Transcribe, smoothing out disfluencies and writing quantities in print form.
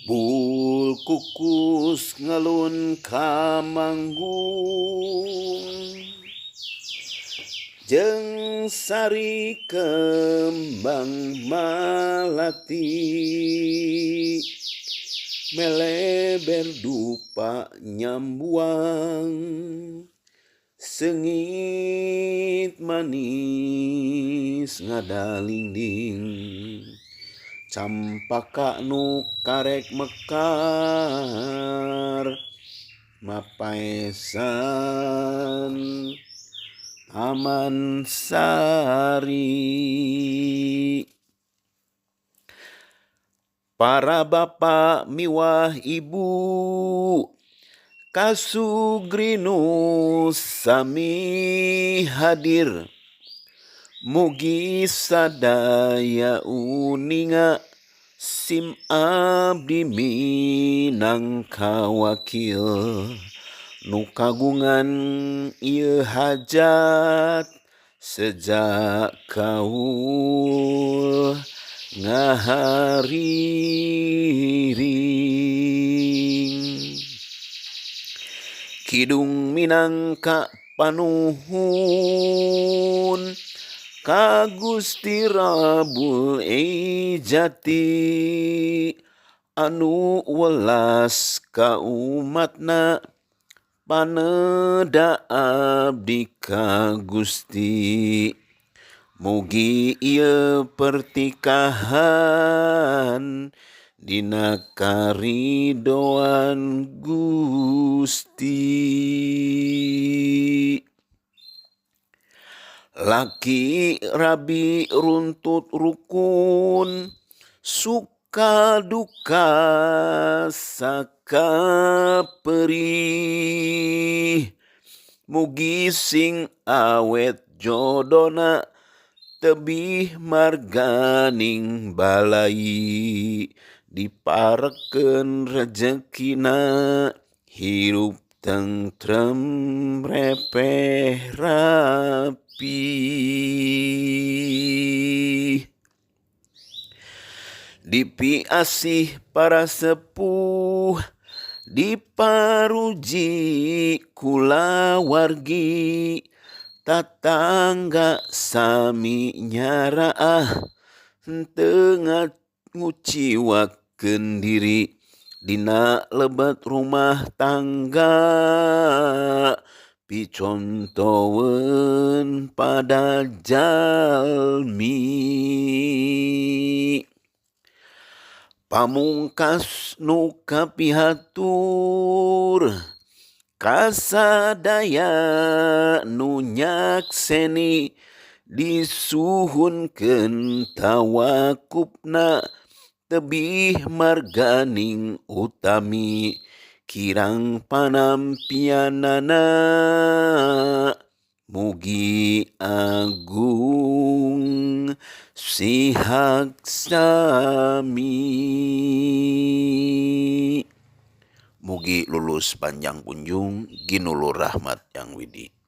Bul kukus ngelun ka manggung jeung sari kembang malati meleber dupa nyambuang sengit manis ngadalingding campaka nu karek mekar mapaesan Taman Sari. Para bapak miwah ibu kasugrinus sami hadir mugi sadaya uninga sim abdi minangka wakil nu kagungan ieu hajat sejak kaul ngahariring kidung minangka panuhun ka Gusti Rabul Ejati anu welas ka umatna paneda abdi ka Gusti mugi ieu pertikahan dina karidoan Gusti. Laki rabi runtut rukun suka duka sakaperih mugi sing awet jodona tebih marganing balai diparekeun rezekina hirup tentrem repeh rapi dipiasih para sepuh diparuji kulawargi tatangga sami nyaraah henteu nguciwakeun diri dina lebet rumah tangga picontoweun pada jalmi pamungkas nu kapihatur kasadaya nu nyakseni disuhunkeun tawakupna tebih marganing utami kirang panampianana mugi agung sihak sami mugi lulus panjang kunjung ginulur rahmat yang widi.